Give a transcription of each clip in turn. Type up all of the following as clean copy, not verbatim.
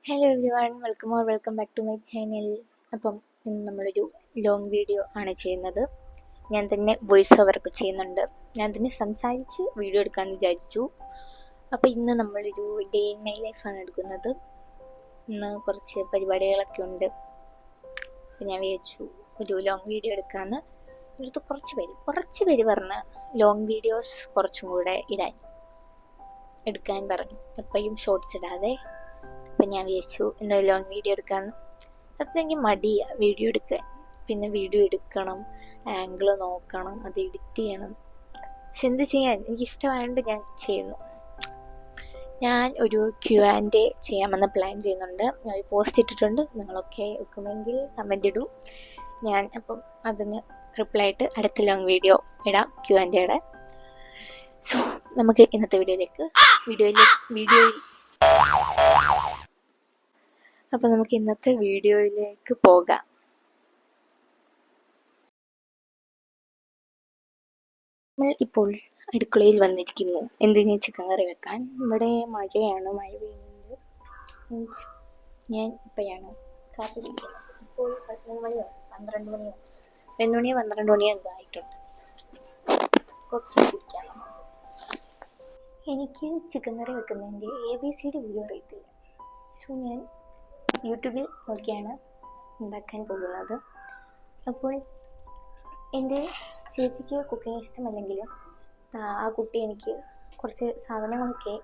Hello everyone, welcome back to my channel. അപ്പം ഇന്ന് നമ്മളൊരു ലോങ് വീഡിയോ ആണ് ചെയ്യുന്നത്. ഞാൻ തന്നെ വോയിസ് ഓവറൊക്കെ ചെയ്യുന്നുണ്ട്. ഞാൻ തന്നെ സംസാരിച്ച് വീഡിയോ എടുക്കാമെന്ന് വിചാരിച്ചു. അപ്പോൾ ഇന്ന് നമ്മളൊരു ഡേ ഇൻ മൈ ലൈഫാണ് എടുക്കുന്നത്. ഇന്ന് കുറച്ച് പരിപാടികളൊക്കെ ഉണ്ട്. അപ്പോൾ ഞാൻ വിചാരിച്ചു ഒരു ലോങ് വീഡിയോ എടുക്കാമെന്ന്. ഇവിടുത്തെ കുറച്ച് പേര് പറഞ്ഞ് ലോങ് വീഡിയോസ് കുറച്ചും കൂടെ എടുക്കാൻ പറഞ്ഞു, എപ്പോഴും ഷോർട്സ് ഇടാതെ. അപ്പം ഞാൻ വിചാരിച്ചു എന്താ ലോങ് വീഡിയോ എടുക്കാമെന്ന്. സത്യം എനിക്ക് മടിയാണ് വീഡിയോ എടുക്കാൻ. പിന്നെ വീഡിയോ എടുക്കണം, ആംഗിൾ നോക്കണം, അത് എഡിറ്റ് ചെയ്യണം. പക്ഷെ എന്ത് ചെയ്യാൻ, എനിക്കിഷ്ടമായതുകൊണ്ട് ഞാൻ ചെയ്യുന്നു. ഞാൻ ഒരു Q&A ചെയ്യാമെന്ന് പ്ലാൻ ചെയ്യുന്നുണ്ട്. ഞാൻ ഒരു പോസ്റ്റ് ഇട്ടിട്ടുണ്ട്. നിങ്ങളൊക്കെ വെക്കുമെങ്കിൽ കമൻ്റ് ഇടൂ. ഞാൻ അപ്പം അതിന് റിപ്ലൈ ആയിട്ട് അടുത്ത ലോങ് വീഡിയോ ഇടാം Q&Aയുടെ. സോ നമുക്ക് ഇന്നത്തെ അപ്പോൾ നമുക്ക് ഇന്നത്തെ വീഡിയോയിലേക്ക് പോകാം. നമ്മൾ ഇപ്പോൾ അടുക്കളയിൽ വന്നിരിക്കുന്നു. എന്തിന് ചിക്കൻ കറി വെക്കാൻ. ഇവിടെ മഴയാണ്, മഴ പെയ്യുന്നുണ്ട്. ഞാൻ ഇപ്പോഴാണ് കാപ്പി കുടിക്കുന്നത്. ഇപ്പോൾ 12 മണിയോ എന്തോ ആയിട്ടുണ്ട്. കുറച്ച് കുടിക്കാം. എനിക്ക് ചിക്കൻ കറി വെക്കുന്നതിൻ്റെ ABCD വീഡിയോ അറിയത്തില്ല. സോ ഞാൻ യൂട്യൂബിൽ നോക്കിയാണ് ഉണ്ടാക്കാൻ പോകുന്നത്. അപ്പോൾ എൻ്റെ ചേച്ചിക്ക് കുക്കിംഗ് ഇഷ്ടമല്ലെങ്കിലും ആ കുട്ടി എനിക്ക് കുറച്ച് സാധനങ്ങളൊക്കെ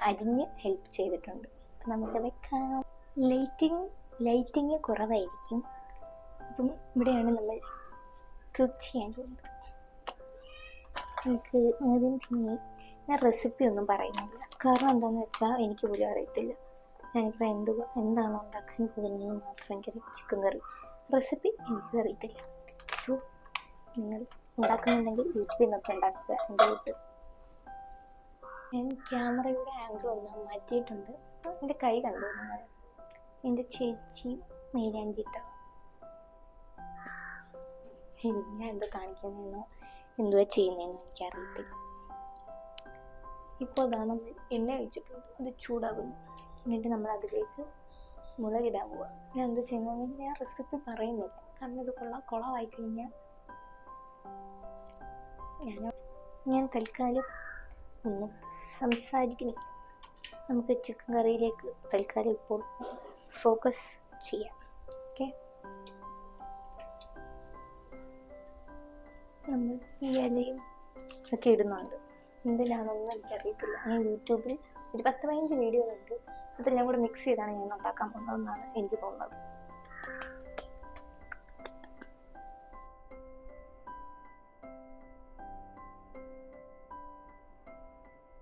അരിഞ്ഞ് ഹെൽപ്പ് ചെയ്തിട്ടുണ്ട്. അപ്പം നമുക്ക് വെക്കാം. ലൈറ്റിങ് കുറവായിരിക്കും. അപ്പം ഇവിടെയാണ് നമ്മൾ കുക്ക് ചെയ്യാൻ പോകുന്നത്. എനിക്ക് ആദ്യം ഞാൻ റെസിപ്പി ഒന്നും പറയുന്നില്ല. കാരണം എന്താണെന്ന് വെച്ചാൽ എനിക്ക് പോലും അറിയത്തില്ല. ഞാനിപ്പോൾ എന്താണോ ഉണ്ടാക്കാൻ പോകുന്നതെന്ന് മാത്രം എനിക്കറിയാം. ചിക്കൻ കറി റെസിപ്പി എനിക്കും അറിയത്തില്ല. സോ നിങ്ങൾ ഉണ്ടാക്കുന്നുണ്ടെങ്കിൽ യൂട്യൂബിൽ നിന്നൊക്കെ ഉണ്ടാക്കുക. എൻ്റെ വീട്ടിൽ ഞാൻ ക്യാമറയുടെ ആംഗിൾ ഒന്ന് മാറ്റിയിട്ടുണ്ട്. എൻ്റെ കൈ കണ്ടു. നിങ്ങൾ എൻ്റെ ചേച്ചി മൈലാഞ്ചിട്ടാണ്. ഞാൻ എന്തോ കാണിക്കുന്നതെന്നോ എന്തുവാ ചെയ്യുന്നതെന്നോ എനിക്കറിയത്തില്ല. ഇപ്പോൾ അതാണ് നമ്മൾ എണ്ണ ഒഴിച്ചിട്ടുണ്ട്. അത് ചൂടാകുന്നു. എന്നിട്ട് നമ്മൾ അതിലേക്ക് മുളകിടാൻ പോവുക. ഞാൻ എന്ത് ചെയ്യുന്നതെന്ന് ഞാൻ റെസിപ്പി പറയുന്നില്ല. കാരണം ഇത് കുളമായി കഴിഞ്ഞാൽ ഞാൻ തൽക്കാലം ഒന്നും സംസാരിക്കുന്നില്ല. നമുക്ക് ചിക്കൻ കറിയിലേക്ക് തൽക്കാലം ഇപ്പോൾ ഫോക്കസ് ചെയ്യാം. ഓക്കെ, നമ്മൾ ഈ ഇലയും ഒക്കെ ഇടുന്നുണ്ട്. എന്തിനാണെന്നൊന്നും എനിക്കറിയത്തില്ല. ഞാൻ യൂട്യൂബിൽ ഒരു 10-15 വീഡിയോ ഉണ്ട്. അതെല്ലാം കൂടെ മിക്സ് ചെയ്താണ് ഞാൻ ഉണ്ടാക്കാൻ പോകുന്നതെന്നാണ് എനിക്ക് തോന്നുന്നത്.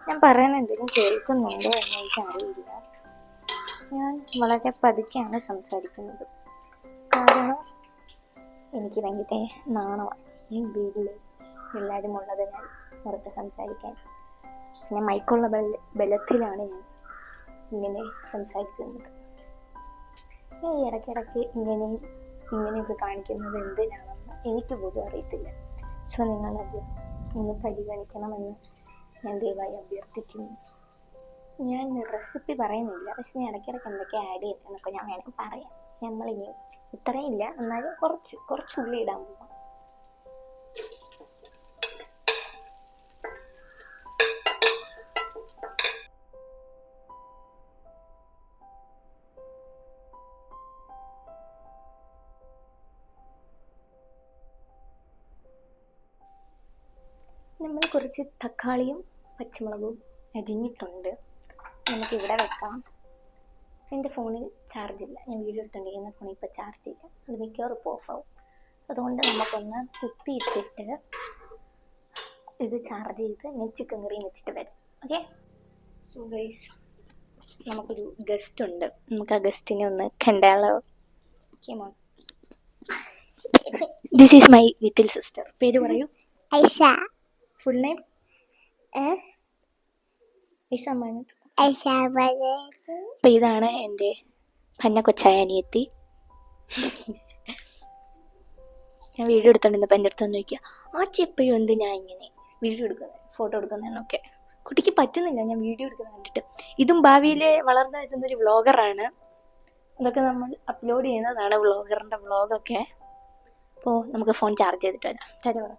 ഞാൻ പറയുന്നത് എന്തെങ്കിലും കേൾക്കുന്നുണ്ടോ എന്ന് എനിക്കറിയില്ല. ഞാൻ വളരെ പതുക്കെയാണ് സംസാരിക്കുന്നത്. കാരണം എനിക്ക് ഭയങ്കര നാണമാണ് ഈ വീട്ടിൽ എല്ലാവരും ഉള്ളത് ഞാൻ പുറത്ത് സംസാരിക്കാൻ. ഞാൻ മൈക്കുള്ള ബലത്തിലാണ് ഞാൻ ഇങ്ങനെ സംസാരിക്കുന്നത്. ഞാൻ ഇടയ്ക്കിടയ്ക്ക് ഇങ്ങനെയൊക്കെ കാണിക്കുന്നത് എന്തിനാണെന്ന് എനിക്ക് പോലും അറിയത്തില്ല. സോ നിങ്ങളത് ഒന്ന് പരിഗണിക്കണമെന്ന് ഞാൻ ദയവായി അഭ്യർത്ഥിക്കുന്നു. ഞാൻ റെസിപ്പി പറയുന്നില്ല, പക്ഷെ ഞാൻ ഇടയ്ക്കിടയ്ക്ക് എന്തൊക്കെ ആഡ് ചെയ്യുന്നതെന്നൊക്കെ ഞാൻ വേണമെങ്കിൽ പറയാം. നമ്മളിനി ഇത്രയും ഇല്ല, എന്നാലും കുറച്ച് ഉള്ളി ഇടാൻ പോകാം. നമ്മൾ കുറച്ച് തക്കാളിയും പച്ചമുളകും അരിഞ്ഞിട്ടുണ്ട്. നമുക്കിവിടെ വെക്കാം. എൻ്റെ ഫോണിൽ ചാർജില്ല. ഞാൻ വീഡിയോ എടുത്തുകൊണ്ടിരിക്കുന്ന ഫോണിൽ ഇപ്പോൾ ചാർജില്ല. അത് മിക്കവാറും ഇപ്പോൾ ഓഫാവും. അതുകൊണ്ട് നമുക്കൊന്ന് കുത്തിയിട്ടിട്ട് ഇത് ചാർജ് ചെയ്ത് ഞാൻ ചിക്കൻ കറിയും വെച്ചിട്ട് വരാം. ഓക്കെ. സോ ഗൈസ്, നമുക്കൊരു ഗസ്റ്റ് ഉണ്ട്. നമുക്ക് ആ ഗസ്റ്റിനെ ഒന്ന് കണ്ടാലോ? This is my little sister. പേര് പറയൂ. ഐഷ. Full name? അപ്പം ഇതാണ് എൻ്റെ പന്ന കൊച്ചായ അനിയത്തി. ഞാൻ വീഡിയോ എടുത്തോണ്ടിരുന്നപ്പോൾ എൻ്റെ അടുത്ത് വന്ന് ചോദിക്കുക, ആച്ചി എപ്പോഴും എന്ത് ഞാൻ ഇങ്ങനെ വീഡിയോ എടുക്കുന്നത്, ഫോട്ടോ എടുക്കുന്നതെന്നൊക്കെ. കുട്ടിക്ക് പറ്റുന്നില്ല ഞാൻ വീഡിയോ എടുക്കുന്നത് കണ്ടിട്ട്. ഇതും ഭാവിയിൽ വളർന്നു വരുന്നൊരു വ്ളോഗറാണ്. ഇതൊക്കെ നമ്മൾ അപ്ലോഡ് ചെയ്യുന്നതാണ്, വ്ളോഗറിൻ്റെ വ്ളോഗൊക്കെ. അപ്പോൾ നമുക്ക് ഫോൺ ചാർജ് ചെയ്തിട്ട് വരാം. ടാറ്റ പറ.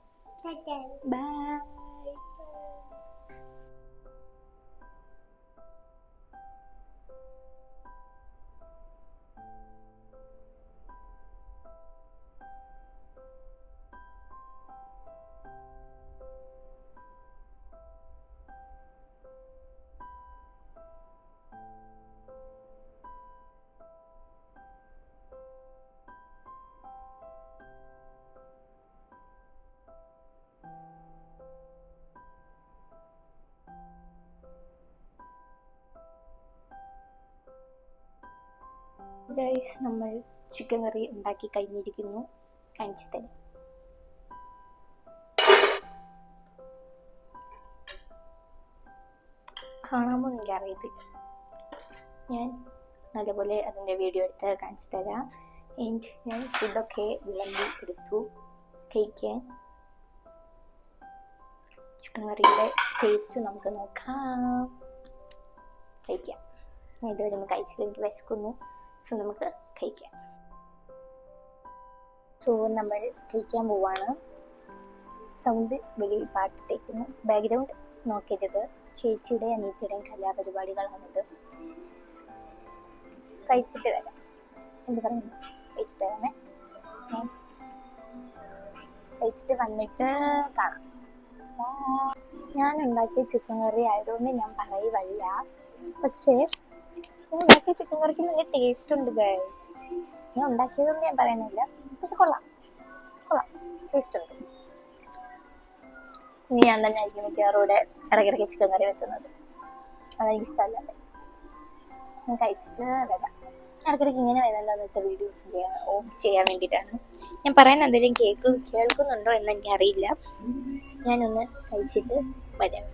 ബൈ. ഗൈസ്, നമ്മൾ ചിക്കൻ കറി ഉണ്ടാക്കി കഴിഞ്ഞിരിക്കുന്നു. കാണിച്ചു തരാം. കാണാമോ എനിക്ക് അറിയത്തില്ല. ഞാൻ നല്ലപോലെ അതിൻ്റെ വീഡിയോ എടുത്ത് കാണിച്ചു തരാം. ഞാൻ ഫുഡൊക്കെ വിളമ്പി എടുത്തു കഴിക്കാൻ. ചിക്കൻ കറിയുടെ ടേസ്റ്റ് നമുക്ക് നോക്കാം. കഴിക്കാം. ഞാൻ ഇതുവരെ ഒന്ന് കഴിച്ചിട്ട് എനിക്ക് വിശക്കുന്നു. സോ നമുക്ക് കഴിക്കാം. സോ നമ്മൾ കഴിക്കാൻ പോവാണ്. സൗണ്ട് വെളിയിൽ പാട്ടിട്ടേക്കുന്നു. ബാക്ക്ഗ്രൗണ്ട് നോക്കരുത്. ചേച്ചിയുടെ അനിയത്തിയുടെയും കലാപരിപാടികളാണിത്. കഴിച്ചിട്ട് വരാം. എന്ത് പറയുന്നു? കഴിച്ചിട്ട് വരാമേ. കഴിച്ചിട്ട് വന്നിട്ട് കാണാം. ഞാൻ ഉണ്ടാക്കിയ ചിക്കൻ കറി ആയതുകൊണ്ട് ഞാൻ പറയുവല്ല. പക്ഷേ ഞാൻ ഉണ്ടാക്കിയ ചിക്കൻ കറിക്ക് നല്ല ടേസ്റ്റ് ഉണ്ട് ഗൈസ്. ഞാൻ ഉണ്ടാക്കിയതുകൊണ്ട് ഞാൻ പറയുന്നില്ല, പക്ഷെ കൊള്ളാം, ടേസ്റ്റ് ഉണ്ട്. ഇനി ഞാൻ തന്നെ ആയിരിക്കും മിക്കവാറും ഇവിടെ ഇടയ്ക്കിടയ്ക്ക് ചിക്കൻ കറി വെക്കുന്നത്. അതെനിക്ക് ഇഷ്ടമല്ലേ. ഞാൻ കഴിച്ചിട്ട് വരാം. ഇടയ്ക്കിടയ്ക്ക് ഇങ്ങനെ വരുന്നുണ്ടോയെന്ന് വെച്ചാൽ വീഡിയോസ് ഓഫ് ചെയ്യാൻ വേണ്ടിയിട്ടാണ്. ഞാൻ പറയുന്ന എന്തെങ്കിലും കേൾക്കുന്നുണ്ടോ എന്ന് എനിക്കറിയില്ല. ഞാനൊന്ന് കഴിച്ചിട്ട് വരാം.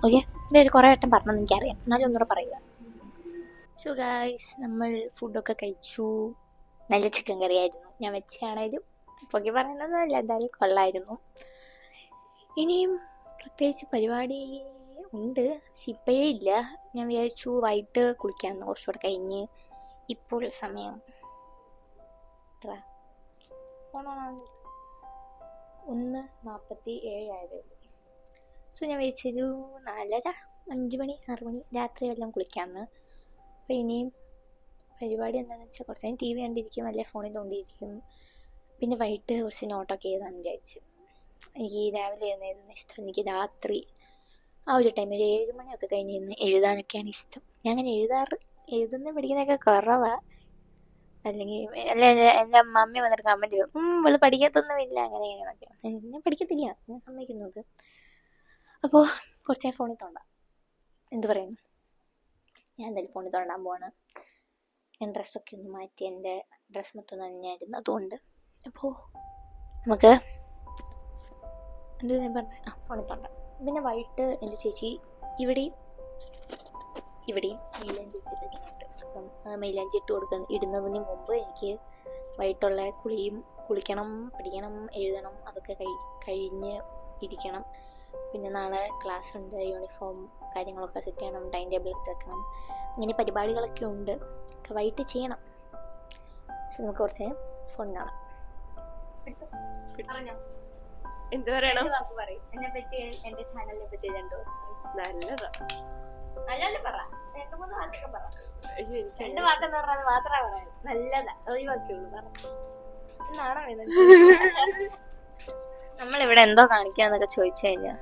ഓക്കെ, ഇതൊരു കുറേ വട്ടം പറഞ്ഞെന്ന് എനിക്കറിയാം, എന്നാലും ഒന്നുകൂടെ പറയുക. സോ ഗൈസ്, നമ്മൾ ഫുഡൊക്കെ കഴിച്ചു. നല്ല ചിക്കൻ കറി ആയിരുന്നു. ഞാൻ വെച്ചാണേലും പൊക്കി പറയുന്നതല്ല, എന്തായാലും കൊള്ളായിരുന്നു. ഇനിയും പ്രത്യേകിച്ച് പരിപാടി ഉണ്ട്, പക്ഷെ ഇപ്പോഴേ ഇല്ല. ഞാൻ വിചാരിച്ചു വൈകിട്ട് കുളിക്കാമെന്ന്, കുറച്ചുകൂടെ കഴിഞ്ഞ്. ഇപ്പോൾ സമയം എത്ര? 1:47 ആയതേ ഉള്ളൂ. സോ ഞാൻ വിചാരിച്ചൊരു 4:30, 5 മണി, 6 മണി രാത്രി വല്ലതും കുളിക്കാമെന്ന്. അപ്പോൾ ഇനിയും പരിപാടി എന്താണെന്ന് വെച്ചാൽ കുറച്ച് നേരം TV കണ്ടിരിക്കും, അല്ലെങ്കിൽ ഫോണിൽ തോണ്ടിയിരിക്കും. പിന്നെ വൈകിട്ട് കുറച്ച് നോട്ടൊക്കെ എഴുതാമെന്ന് വിചാരിച്ചു. എനിക്ക് രാവിലെ എഴുതുന്നതായിരുന്നു ഇഷ്ടം. എനിക്ക് രാത്രി ആ ഒരു ടൈമിൽ 7 മണിയൊക്കെ കഴിഞ്ഞ് എഴുതാനൊക്കെയാണ് ഇഷ്ടം. ഞാൻ അങ്ങനെ എഴുതുന്ന പഠിക്കുന്നതൊക്കെ കുറവാണ്. അല്ലെങ്കിൽ എൻ്റെ മമ്മി വന്നിട്ട് കമൻറ്റ് ചെയ്യും, ഇവള് പഠിക്കത്തൊന്നുമില്ല അങ്ങനെ ഇങ്ങനെയൊക്കെ. ഞാൻ പഠിക്കത്തില്ല, ഞാൻ സമ്മതിക്കുന്നത്. അപ്പോൾ കുറച്ച് നേരം ഫോണിൽ തോണ്ടാം. എന്ത് പറയുന്നു? ഞാൻ എന്തായാലും ഫോണിൽ തോണ്ടാൻ പോവാണ്. ഞാൻ ഡ്രസ്സൊക്കെ ഒന്ന് മാറ്റി, എൻ്റെ ഡ്രസ്സ് മൊത്തം തന്നെയായിരുന്നു, അതുകൊണ്ട്. അപ്പോൾ നമുക്ക് എന്താ ഞാൻ പറഞ്ഞത്, ഫോണിൽ തോണ്ടാം. പിന്നെ വൈകിട്ട് എൻ്റെ ചേച്ചി ഇവിടെയും മൈലാഞ്ചി ഇട്ടിട്ടുണ്ട്. അപ്പം മൈലാഞ്ചി ഇടുന്നതിന് മുമ്പ് എനിക്ക് വൈകിട്ടുള്ള കുളിക്കണം, പഠിക്കണം, എഴുതണം, അതൊക്കെ കഴിഞ്ഞ് ഇരിക്കണം. പിന്നെ നാളെ ക്ലാസ് ഉണ്ട്, യൂണിഫോം കാര്യങ്ങളൊക്കെ സെറ്റ് ചെയ്യണം, ടൈം ടേബിൾ എടുത്ത് വെക്കണം. ഇങ്ങനെ പരിപാടികളൊക്കെ ഉണ്ട്, ഒക്കെ വൈകിട്ട് ചെയ്യണം. നമുക്ക് കുറച്ച് ഫോൺ കാണാം. എന്ത് പറയണം? എന്നെ പറ്റി, എന്റെ ചാനലിനെ പറ്റി നല്ലതാ. പറ, 2-3 വാക്കൊക്കെ പറ. 2 വാക്കെന്ന് പറഞ്ഞാൽ മാത്രമേ പറയാം. നല്ലതാ, ഒരു വാക്കുള്ളൂ. എന്നാണോ നമ്മളിവിടെ എന്തോ കാണിക്കാന്നൊക്കെ ചോദിച്ചു കഴിഞ്ഞാൽ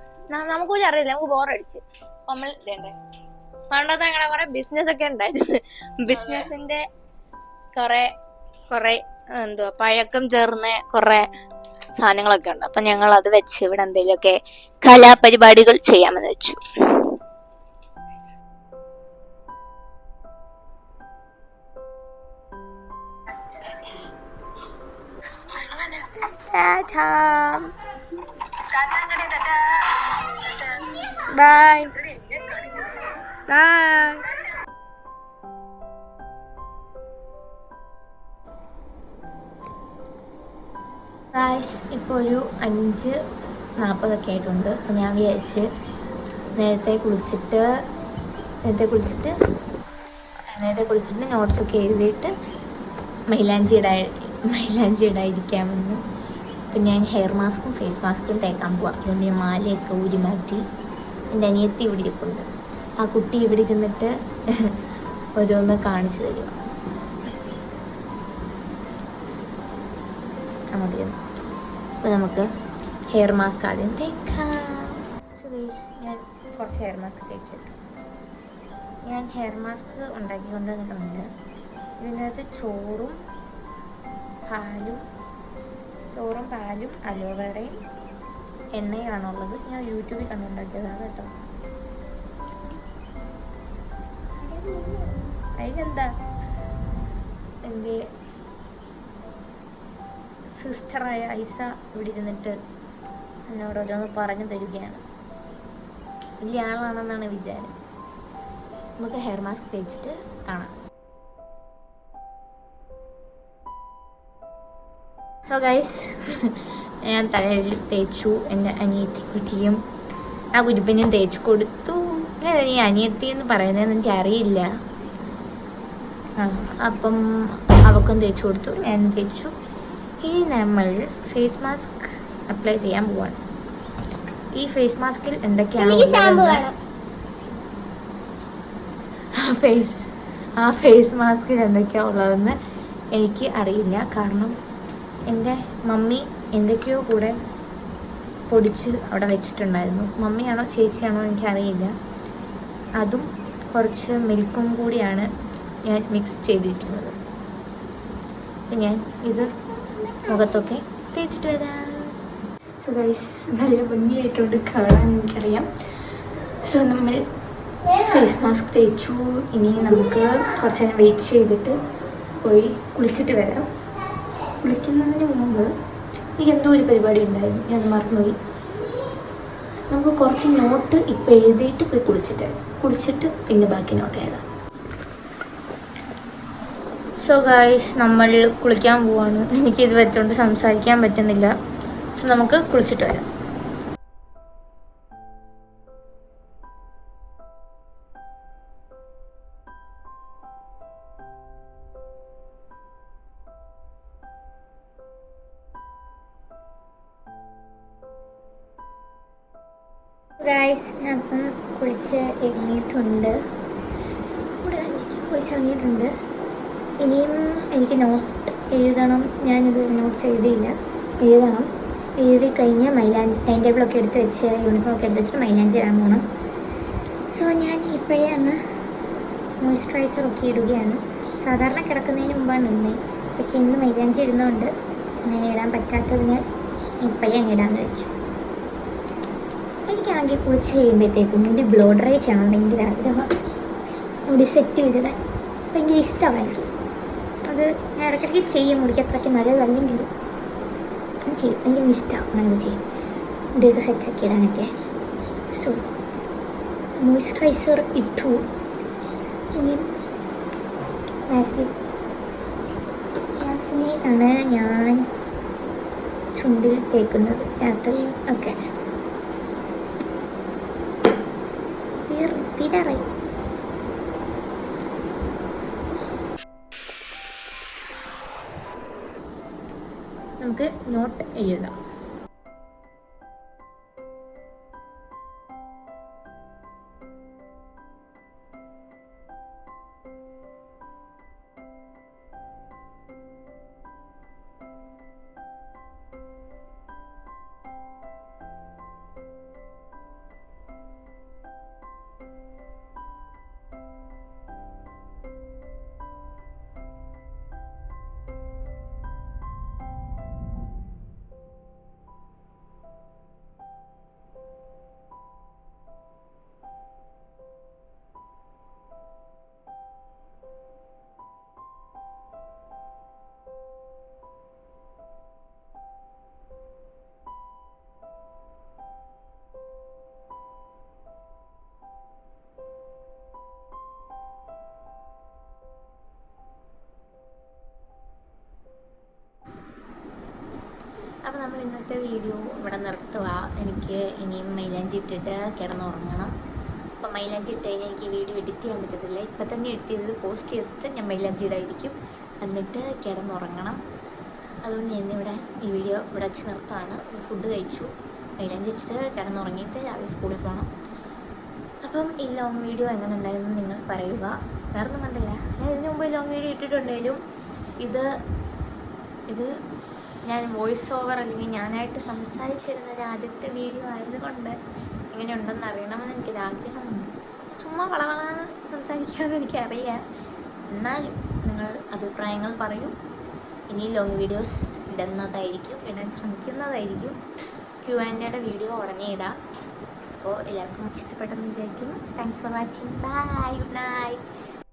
നമുക്കൊരു അറിയില്ല, നമുക്ക് ബോറടിച്ച്. നമ്മൾ ഇതേണ്ടേ പണ്ടത്തെ ഞങ്ങളുടെ കുറെ ബിസിനസ് ഒക്കെ ഉണ്ടായിരുന്നു. ബിസിനസിന്റെ കുറെ എന്തുവാ പഴക്കം ചേർന്ന കുറെ സാധനങ്ങളൊക്കെ ഉണ്ട്. അപ്പൊ ഞങ്ങൾ അത് വെച്ച് ഇവിടെ എന്തെങ്കിലുമൊക്കെ കലാപരിപാടികൾ ചെയ്യാമെന്ന് വെച്ചു. Bye bye. ഇപ്പോൾ ഒരു 5:40 ആയിട്ടുണ്ട്. അപ്പോൾ ഞാൻ വിചാരിച്ച് നേരത്തെ കുളിച്ചിട്ട് നോട്ട്സൊക്കെ എഴുതിയിട്ട് മൈലാഞ്ചി ഇടാതിരിക്കാമെന്ന്. അപ്പം ഞാൻ ഹെയർ മാസ്കും ഫേസ് മാസ്കും തേക്കാൻ പോവാം. അതുകൊണ്ട് ഞാൻ മാലയൊക്കെ ഊരി മാറ്റി. എൻ്റെ അനിയത്തി ഇവിടെ ഇരിപ്പുണ്ട്. ആ കുട്ടി ഇവിടെ ഇരുന്നിട്ട് ഓരോന്ന് കാണിച്ചു തരുക. അങ്ങോട്ട് ചെന്നു. അപ്പോൾ നമുക്ക് ഹെയർ മാസ്ക് ആദ്യം തേക്കാം. ഞാൻ കുറച്ച് ഹെയർ മാസ്ക് തേച്ചിട്ട് ഞാൻ ഹെയർ മാസ്ക് ഉണ്ടാക്കി കൊണ്ടുവന്നിട്ടുണ്ട്. ഇതിൻ്റെ അകത്ത് ചോറും പാലും അലോവേറയും എണ്ണയാണുള്ളത്. ഞാൻ യൂട്യൂബിൽ കണ്ടുണ്ടാക്കിയതാണ് കേട്ടോ. അതിനെന്താ, എൻ്റെ സിസ്റ്ററായ ഐസ ഇവിടെ ഇരുന്നിട്ട് എന്നോട് ഓരോന്ന് പറഞ്ഞു തരികയാണ്. വലിയ ആളാണെന്നാണ് വിചാരം. നമുക്ക് ഹെയർ മാസ്ക് തേച്ചിട്ട് കാണാം. സോ ഗൈസ്, ഞാൻ തലയിൽ തേച്ചു. എൻ്റെ അനിയത്തിക്കുട്ടിയും ആ കുരുപ്പിനും തേച്ച് കൊടുത്തു. ഈ അനിയത്തി എന്ന് പറയുന്നതെന്ന് എനിക്കറിയില്ല. അപ്പം അവക്കും തേച്ച് കൊടുത്തു, ഞാൻ തേച്ചു. ഇനി നമ്മൾ ഫേസ് മാസ്ക് അപ്ലൈ ചെയ്യാൻ പോവാണ്. ഈ ഫേസ് മാസ്കിൽ എന്തൊക്കെയാണ് ഫേസ് മാസ്കിൽ എന്തൊക്കെയാണ് ഉള്ളതെന്ന് എനിക്ക് അറിയില്ല. കാരണം എൻ്റെ മമ്മി എന്തൊക്കെയോ കൂടെ പൊടിച്ച് അവിടെ വെച്ചിട്ടുണ്ടായിരുന്നു. മമ്മിയാണോ ചേച്ചിയാണോ എനിക്കറിയില്ല. അതും കുറച്ച് മിൽക്കും കൂടിയാണ് ഞാൻ മിക്സ് ചെയ്തിരിക്കുന്നത്. അപ്പം ഞാൻ ഇത് മുഖത്തൊക്കെ തേച്ചിട്ട് വരാം. സോ ഗൈസ്, നല്ല ഭംഗിയായിട്ടുണ്ട് കാണാൻ, എനിക്കറിയാം. സോ നമ്മൾ ഫേസ് മാസ്ക് തേച്ചു. ഇനി നമുക്ക് കുറച്ച് നേരം വെയിറ്റ് ചെയ്തിട്ട് പോയി കുളിച്ചിട്ട് വരാം. കുളിക്കുന്നതിന് മുമ്പ് എനിക്ക് എന്തോ ഒരു പരിപാടി ഉണ്ടായിരുന്നു, ഞാൻ മറന്നുപോയി. നമുക്ക് കുറച്ച് നോട്ട് ഇപ്പം എഴുതിയിട്ട് പോയി കുളിച്ചിട്ട് പിന്നെ ബാക്കി നോട്ട് എഴുതാം. സോ ഗൈസ്, നമ്മൾ കുളിക്കാൻ പോവാണ്. എനിക്കിത് വെച്ചുകൊണ്ട് സംസാരിക്കാൻ പറ്റുന്നില്ല. സോ നമുക്ക് കുളിച്ചിട്ട് വരാം. ഗൈസ്, അപ്പം കുളിച്ചിറങ്ങിയിട്ടുണ്ട്. ഇനിയും എനിക്ക് നോട്ട് എഴുതണം. ഞാനിത് നോട്ട്സ് എഴുതണം. എഴുതി കഴിഞ്ഞ് ടൈം ടേബിളൊക്കെ എടുത്ത് വെച്ച് യൂണിഫോമൊക്കെ എടുത്ത് വെച്ചിട്ട് മൈലാഞ്ചി ഇടാൻ പോകണം. സോ ഞാൻ ഇപ്പോഴേ മോയ്സ്ചറൈസറൊക്കെ ഇടുകയാണ്. സാധാരണ കിടക്കുന്നതിന് മുമ്പാണ് ഇടുന്നത്. പക്ഷേ ഇന്ന് മൈലാഞ്ചി ഇടുന്നതുകൊണ്ട് അങ്ങനെ ഇടാൻ പറ്റാത്തതിന് ഇപ്പോഴേ അങ്ങ് ഇടാമെന്ന് വെച്ചു. എനിക്കാണെങ്കിൽ കുളിച്ച് കഴിയുമ്പോഴത്തേക്കും മുടി ബ്ലോ ഡ്രൈ ചെയ്യണം ഭയങ്കര ആഗ്രഹം. മുടി സെറ്റ് ചെയ്തിടാൻ ഭയങ്കര ഇഷ്ടമാണ് എനിക്ക്. അത് ഞാൻ ഇടയ്ക്കിടയ്ക്ക് ചെയ്യും. മുടിക്ക് അത്രയ്ക്ക് നല്ലതല്ലെങ്കിലും ചെയ്യും. എനിക്ക് ഇഷ്ടമാണ് അങ്ങനെ ചെയ്യും, മുടിയൊക്കെ സെറ്റാക്കി ഇടാനൊക്കെ. സോ മോയ്സ്ചറൈസർ ഇട്ടു. ഇനി വാസ്ലിനാണ് ഞാൻ ചുണ്ടിൽ തേക്കുന്നത് രാത്രി ഒക്കെ. തീരാറായി. നമുക്ക് നോട്ട് എഴുതാം. ഇന്നത്തെ വീഡിയോ ഇവിടെ നിർത്തുക. എനിക്ക് ഇനിയും മൈലാഞ്ചി ഇട്ടിട്ട് കിടന്നുറങ്ങണം. അപ്പോൾ മൈലാഞ്ചി ഇട്ട് കഴിഞ്ഞാൽ എനിക്ക് വീഡിയോ എഡിറ്റ് ചെയ്യാൻ പറ്റത്തില്ല. ഇപ്പം തന്നെ എഡിറ്റ് ചെയ്തത് പോസ്റ്റ് ചെയ്തിട്ട് ഞാൻ മൈലാഞ്ചി ഇടായിരിക്കും. എന്നിട്ട് കിടന്നുറങ്ങണം. അതുകൊണ്ട് ഞാനിവിടെ ഈ വീഡിയോ ഇവിടെ വെച്ച് നിർത്തുകയാണ്. ഫുഡ് കഴിച്ചു, മൈലാഞ്ചി ഇട്ടിട്ട് കിടന്നുറങ്ങിയിട്ട് രാവിലെ സ്കൂളിൽ പോകണം. അപ്പം ഈ ലോങ് വീഡിയോ എങ്ങനെ ഉണ്ടായിരുന്നു നിങ്ങൾ പറയുക. വേറൊന്നും കണ്ടില്ല, ഞാൻ ഇതിനു മുമ്പ് ലോങ് വീഡിയോ ഇട്ടിട്ടുണ്ടെങ്കിലും ഇത് ഞാൻ വോയിസ് ഓവർ അല്ലെങ്കിൽ ഞാനായിട്ട് സംസാരിച്ചിരുന്നത് ആദ്യത്തെ വീഡിയോ ആയതുകൊണ്ട് എങ്ങനെയുണ്ടെന്ന് അറിയണമെന്ന് എനിക്കൊരാഗ്രഹമുണ്ട്. ചുമ്മാ വളവളാന്ന് സംസാരിക്കാമെന്ന് എനിക്കറിയാം. എന്നാലും നിങ്ങൾ അഭിപ്രായങ്ങൾ പറയൂ. ഇനി ലോങ് വീഡിയോസ് ഇടാൻ ശ്രമിക്കുന്നതായിരിക്കും. Q&A വീഡിയോ ഉടനെ ഇടാം. അപ്പോൾ എല്ലാവർക്കും ഇഷ്ടപ്പെട്ടെന്ന് വിചാരിക്കുന്നു. Thanks for watching. Bye, good night.